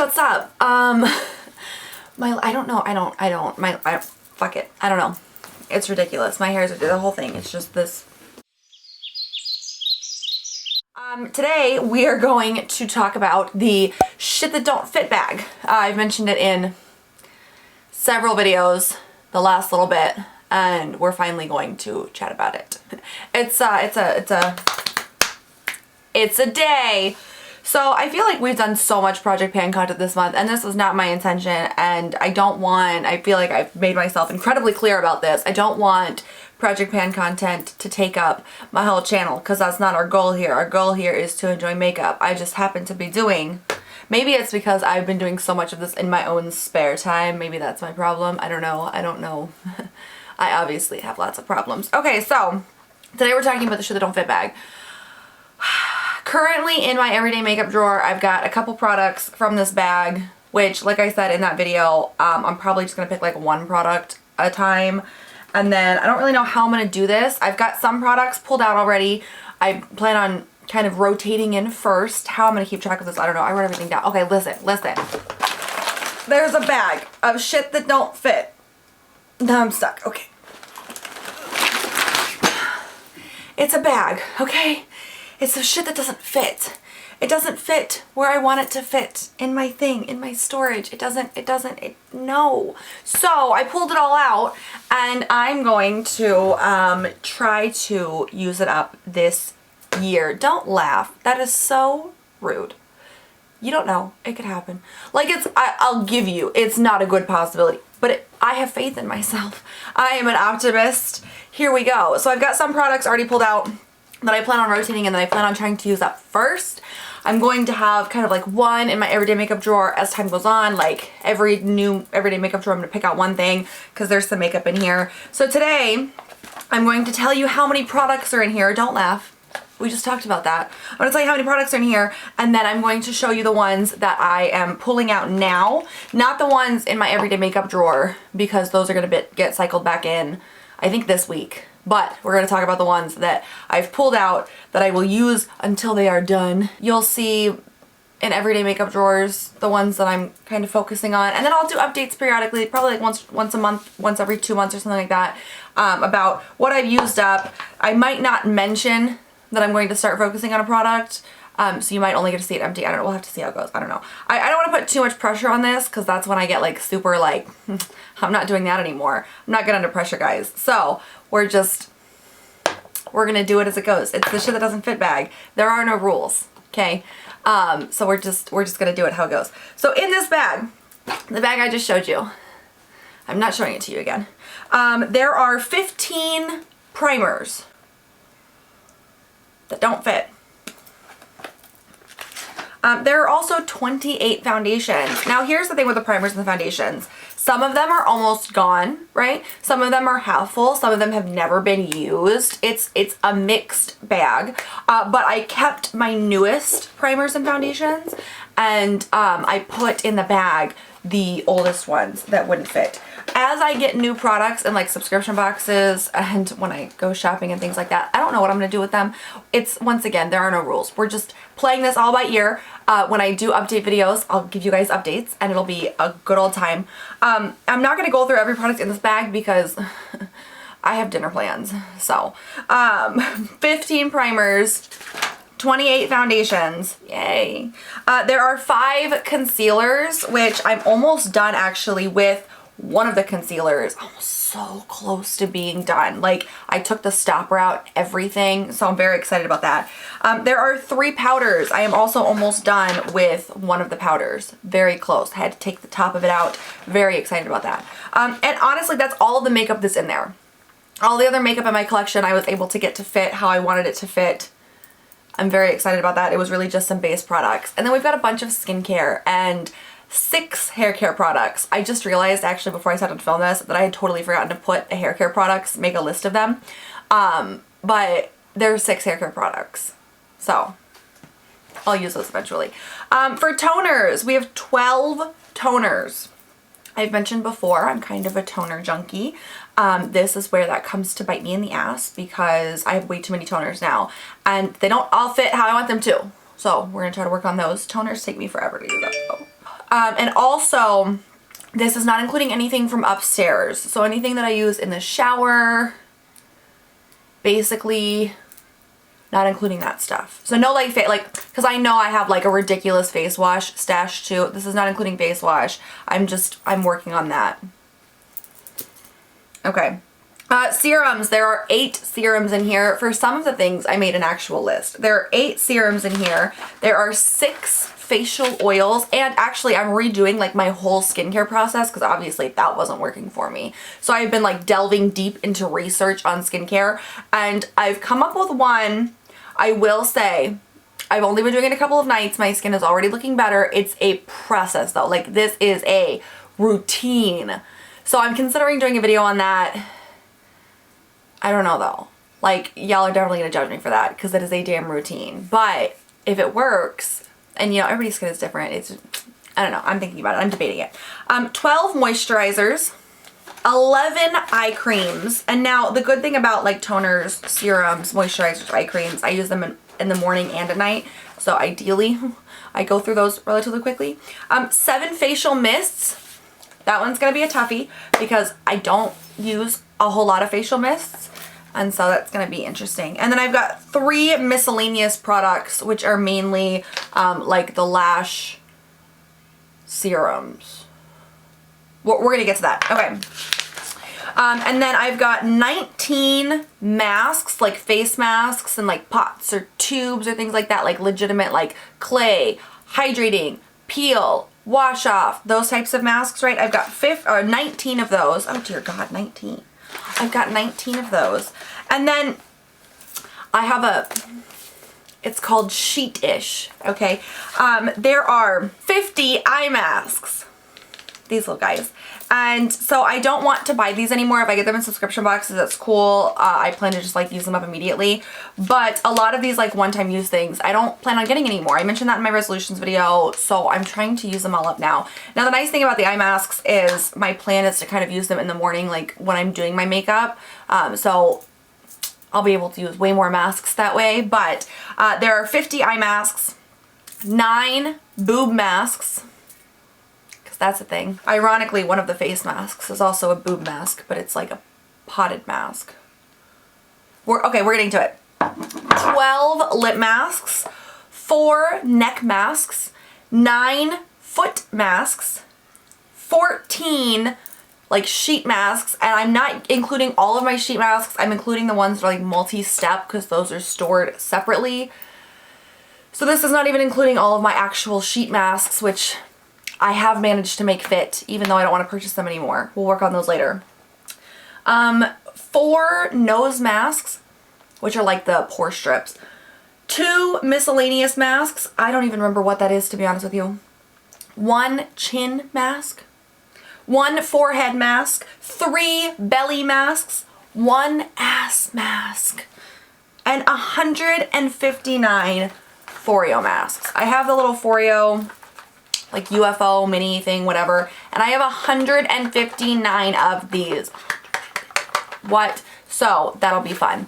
what's up? Fuck it. I don't know. It's ridiculous. My hair is the whole thing. It's just this. Today we are going to talk about the shit that don't fit bag. I've mentioned it in several videos the last little bit, and we're finally going to chat about it. It's a day. So I feel like we've done so much Project Pan content this month, and this was not my intention, and I feel like I've made myself incredibly clear about this. I don't want Project Pan content to take up my whole channel, because that's not our goal here. Our goal here is to enjoy makeup. I just happen to be doing, maybe it's because I've been doing so much of this in my own spare time. Maybe that's my problem. I don't know. I don't know. I obviously have lots of problems. Okay, so today we're talking about the shit that don't fit bag. Currently in my everyday makeup drawer, I've got a couple products from this bag, which, like I said in that video, I'm probably just going to pick like one product at a time. And then I don't really know how I'm going to do this. I've got some products pulled out already. I plan on kind of rotating in first. How I'm going to keep track of this, I don't know. I wrote everything down. Okay, listen. There's a bag of shit that don't fit. Now I'm stuck. Okay. It's a bag, okay? It's the shit that doesn't fit. It doesn't fit where I want it to fit in my thing, in my storage. No. So I pulled it all out, and I'm going to try to use it up this year. Don't laugh. That is so rude. You don't know. It could happen. Like, I'll give you, it's not a good possibility, but I have faith in myself. I am an optimist. Here we go. So I've got some products already pulled out that I plan on rotating and that I plan on trying to use up first. I'm going to have kind of like one in my everyday makeup drawer as time goes on. Like every new everyday makeup drawer, I'm going to pick out one thing because there's some makeup in here. So today I'm going to tell you how many products are in here. Don't laugh. We just talked about that. I'm going to tell you how many products are in here, and then I'm going to show you the ones that I am pulling out now. Not the ones in my everyday makeup drawer, because those are going to get cycled back in, I think, this week. But we're going to talk about the ones that I've pulled out that I will use until they are done. You'll see in everyday makeup drawers the ones that I'm kind of focusing on. And then I'll do updates periodically, probably like once a month, once every 2 months or something like that, about what I've used up. I might not mention that I'm going to start focusing on a product. So you might only get to see it empty. I don't know. We'll have to see how it goes. I don't know. I don't want to put too much pressure on this, because that's when I get like super like, I'm not doing that anymore. I'm not good under pressure, guys. So we're going to do it as it goes. It's the shit that doesn't fit bag. There are no rules. Okay. So we're just going to do it how it goes. So in this bag, the bag I just showed you, I'm not showing it to you again. There are 15 primers that don't fit. There are also 28 foundations. Now here's the thing with the primers and the foundations. Some of them are almost gone, right? Some of them are half full. Some of them have never been used. It's a mixed bag. But I kept my newest primers and foundations, and I put in the bag the oldest ones that wouldn't fit. As I get new products in like subscription boxes, and when I go shopping and things like that, I don't know what I'm going to do with them. It's, once again, there are no rules. We're just playing this all by ear. When I do update videos, I'll give you guys updates, and it'll be a good old time. I'm not going to go through every product in this bag because I have dinner plans. So 15 primers, 28 foundations, yay. There are 5 concealers, which I'm almost done actually with. One of the concealers, almost so close to being done. Like, I took the stopper out, everything, so I'm very excited about that. There are 3 powders. I am also almost done with one of the powders. Very close. I had to take the top of it out. Very excited about that. And honestly, that's all of the makeup that's in there. All the other makeup in my collection I was able to get to fit how I wanted it to fit. I'm very excited about that. It was really just some base products. And then we've got a bunch of skincare and 6 hair care products. I just realized actually before I started to film this that I had totally forgotten to put the hair care products, make a list of them. But there's 6 hair care products. So I'll use those eventually. For toners, we have 12 toners. I've mentioned before, I'm kind of a toner junkie. This is where that comes to bite me in the ass, because I have way too many toners now, and they don't all fit how I want them to. So we're gonna try to work on those. Toners take me forever to use up though. And also, this is not including anything from upstairs. So anything that I use in the shower, basically not including that stuff. So no like, because I know I have like a ridiculous face wash stash too. This is not including face wash. I'm working on that. Okay. Serums. There are 8 serums in here. For some of the things, I made an actual list. There are 8 serums in here. There are 6 facial oils, and actually I'm redoing like my whole skincare process because obviously that wasn't working for me. So I've been like delving deep into research on skincare, and I've come up with one. I will say I've only been doing it a couple of nights. My skin is already looking better. It's a process though. Like this is a routine. So I'm considering doing a video on that. I don't know though. Like y'all are definitely gonna judge me for that because it is a damn routine. But if it works, and you know, everybody's skin is different. I don't know. I'm thinking about it. I'm debating it. 12 moisturizers, 11 eye creams. And now the good thing about like toners, serums, moisturizers, eye creams, I use them in the morning and at night. So ideally I go through those relatively quickly. 7 facial mists. That one's going to be a toughie because I don't use a whole lot of facial mists. And so that's going to be interesting. And then I've got 3 miscellaneous products, which are mainly like the Lash serums. We're going to get to that. Okay. And then I've got 19 masks, like face masks and like pots or tubes or things like that, like legitimate like clay, hydrating, peel, wash off, those types of masks, right? I've got 19 of those. Oh dear God, 19. I've got 19 of those. And then I have it's called Sheet-ish, okay? There are 50 eye masks, these little guys. And so I don't want to buy these anymore. If I get them in subscription boxes, that's cool. I plan to just like use them up immediately. But a lot of these like one-time use things, I don't plan on getting anymore. I mentioned that in my resolutions video, so I'm trying to use them all up now. Now the nice thing about the eye masks is my plan is to kind of use them in the morning, like when I'm doing my makeup. So I'll be able to use way more masks that way. But there are 50 eye masks, 9 boob masks. That's a thing. Ironically, one of the face masks is also a boob mask, but it's like a potted mask. We're getting to it. 12 lip masks, 4 neck masks, 9 foot masks, 14 like sheet masks, and I'm not including all of my sheet masks. I'm including the ones that are like multi-step because those are stored separately. So this is not even including all of my actual sheet masks, which I have managed to make fit, even though I don't want to purchase them anymore. We'll work on those later. 4 nose masks, which are like the pore strips. 2 miscellaneous masks. I don't even remember what that is, to be honest with you. 1 chin mask. 1 forehead mask. 3 belly masks. 1 ass mask. And 159 Foreo masks. I have the little Foreo like UFO mini thing, whatever. And I have 159 of these. What? So that'll be fun.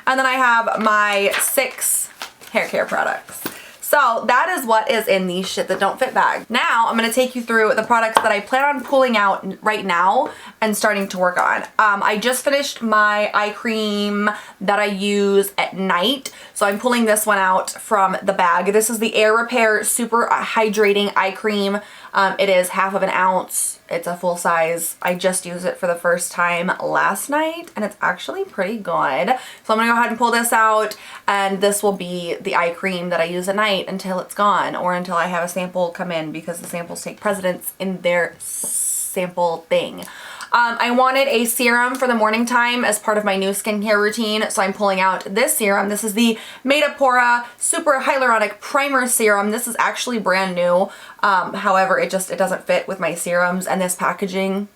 And then I have my 6 hair care products. So that is what is in the shit that don't fit bag. Now I'm going to take you through the products that I plan on pulling out right now and starting to work on. I just finished my eye cream that I use at night. So I'm pulling this one out from the bag. This is the Air Repair Super Hydrating Eye Cream. It is half of an ounce. It's a full size. I just used it for the first time last night and it's actually pretty good. So I'm gonna go ahead and pull this out, and this will be the eye cream that I use at night until it's gone or until I have a sample come in, because the samples take precedence in their sample thing. I wanted a serum for the morning time as part of my new skincare routine, so I'm pulling out this serum. This is the Pora Super Hyurlonic Primer Serum. This is actually brand new. However, it doesn't fit with my serums, and this packaging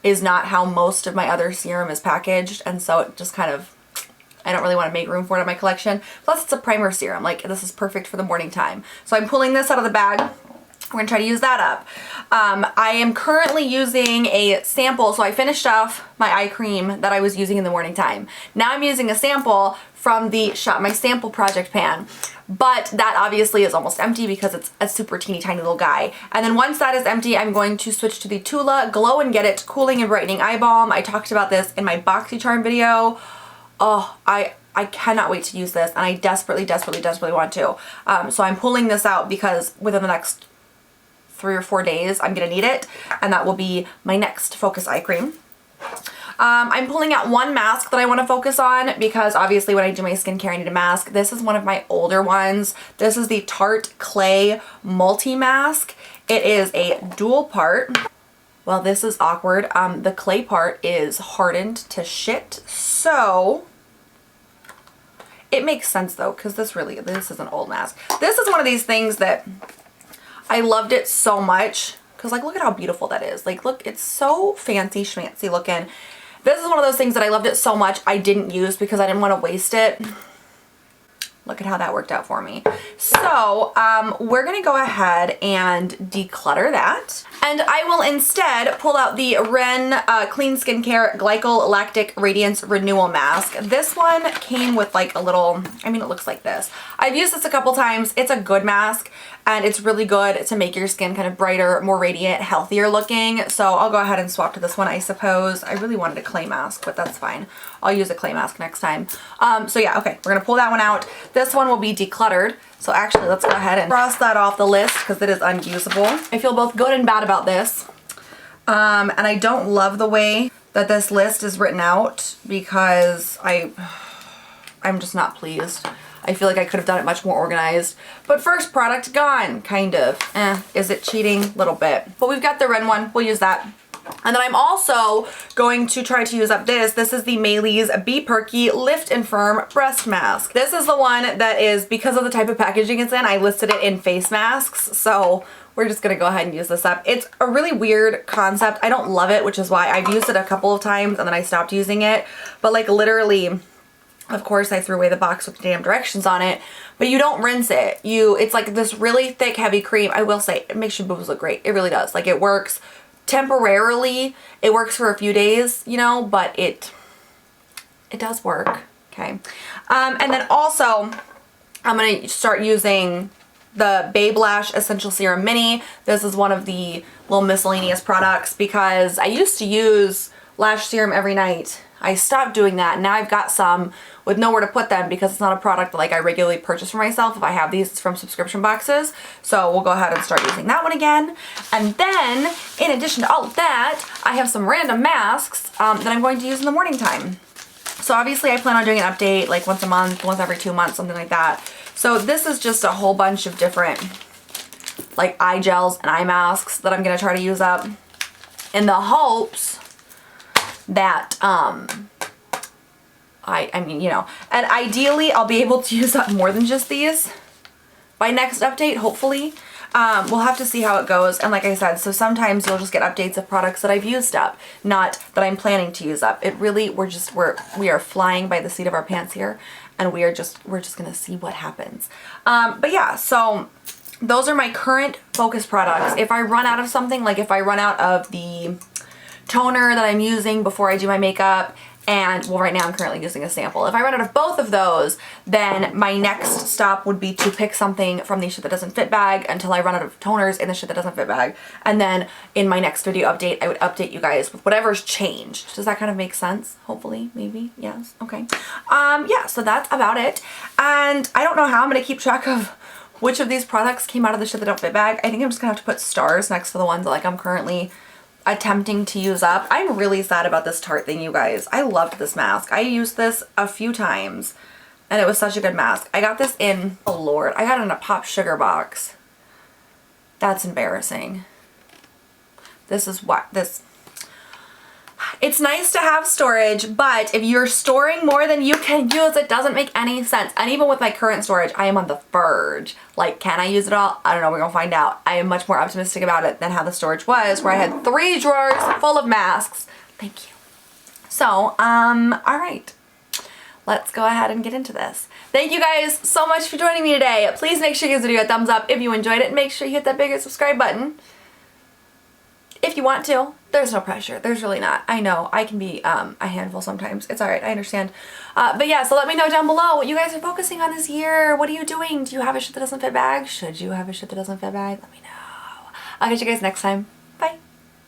is not how most of my other serum is packaged, and so it just kind of, I don't really want to make room for it in my collection. Plus it's a primer serum, like this is perfect for the morning time. So I'm pulling this out of the bag. We're gonna try to use that up. I am currently using a sample, so I finished off my eye cream that I was using in the morning time. Now I'm using a sample from the Shop My Sample Project pan. but that obviously is almost empty because it's a super teeny tiny little guy. And then once that is empty, I'm going to switch to the Tula Glow and Get It Cooling and Brightening Eye Balm. I talked about this in my BoxyCharm video. Oh, I cannot wait to use this, and I desperately want to. So I'm pulling this out because within the next 3 or 4 days, I'm gonna need it, and that will be my next Focus Eye Cream. I'm pulling out one mask that I want to focus on because obviously when I do my skincare, I need a mask. This is one of my older ones. This is the Tarte Clay Multi Mask. It is a dual part. Well, this is awkward. The clay part is hardened to shit, so it makes sense though, because this is an old mask. This is one of these things that I loved it so much because like look at how beautiful that is. Like look, it's so fancy schmancy looking. This is one of those things that I loved it so much I didn't use because I didn't want to waste it. Look at how that worked out for me. So we're gonna go ahead and declutter that. And I will instead pull out the Ren Clean Skincare Glycol Lactic Radiance Renewal Mask. This one came with like a little, I mean it looks like this. I've used this a couple times. It's a good mask and it's really good to make your skin kind of brighter, more radiant, healthier looking. So I'll go ahead and swap to this one, I suppose. I really wanted a clay mask, but that's fine. I'll use a clay mask next time. So yeah, okay, we're gonna pull that one out. This one will be decluttered. So actually, let's go ahead and cross that off the list because it is unusable. I feel both good and bad about this. And I don't love the way that this list is written out because I'm just not pleased. I feel like I could have done it much more organized. But first product gone, kind of. Is it cheating? Little bit. But we've got the Ren one. We'll use that. And then I'm also going to try to use up this. This is the Maelys Be Perky Lift and Firm Breast Mask. This is the one that is, because of the type of packaging it's in, I listed it in face masks. So we're just gonna go ahead and use this up. It's a really weird concept. I don't love it, which is why I've used it a couple of times and then I stopped using it. But like literally, of course I threw away the box with the damn directions on it, but you don't rinse it. It's like this really thick, heavy cream. I will say, it makes your boobs look great. It really does. Like it works temporarily. It works for a few days, you know, but it does work. Okay. And then also I'm going to start using the Babe Lash Essential Serum Mini. This is one of the little miscellaneous products because I used to use lash serum every night. I stopped doing that. Now I've got some with nowhere to put them because it's not a product that like I regularly purchase for myself. If I have these, it's from subscription boxes. So we'll go ahead and start using that one again. And then in addition to all of that, I have some random masks that I'm going to use in the morning time. So obviously I plan on doing an update like once a month, once every 2 months, something like that. So this is just a whole bunch of different like eye gels and eye masks that I'm going to try to use up in the hopes that I mean, you know, and ideally I'll be able to use up more than just these by next update, hopefully. We'll have to see how it goes. And like I said, so sometimes you'll just get updates of products that I've used up, not that I'm planning to use up. It really, we are flying by the seat of our pants here, and we're just gonna see what happens. But yeah, so those are my current focus products. If I run out of something, like if I run out of the toner that I'm using before I do my makeup, and well, right now I'm currently using a sample. If I run out of both of those, then my next stop would be to pick something from the shit that doesn't fit bag until I run out of toners in the shit that doesn't fit bag. And then in my next video update, I would update you guys with whatever's changed. Does that kind of make sense? Hopefully, maybe, yes, okay. Yeah, so that's about it. And I don't know how I'm gonna keep track of which of these products came out of the shit that don't fit bag. I think I'm just gonna have to put stars next to the ones that like I'm currently attempting to use up. I'm really sad about this Tarte thing, you guys. I loved this mask. I used this a few times and it was such a good mask. I got this in, oh Lord, I got it in a Pop Sugar box. That's embarrassing. This is what this, it's nice to have storage, but if you're storing more than you can use, it doesn't make any sense. And even with my current storage, I am on the verge. Like, can I use it all? I don't know, we're gonna find out. I am much more optimistic about it than how the storage was, where I had 3 drawers full of masks. Thank you. So, all right. Let's go ahead and get into this. Thank you guys so much for joining me today. Please make sure you give this video a thumbs up if you enjoyed it. Make sure you hit that bigger subscribe button if you want to. There's no pressure. There's really not. I know I can be a handful sometimes. It's all right. I understand. But yeah, so let me know down below what you guys are focusing on this year. What are you doing? Do you have a shit that doesn't fit bag? Should you have a shit that doesn't fit bag? Let me know. I'll catch you guys next time.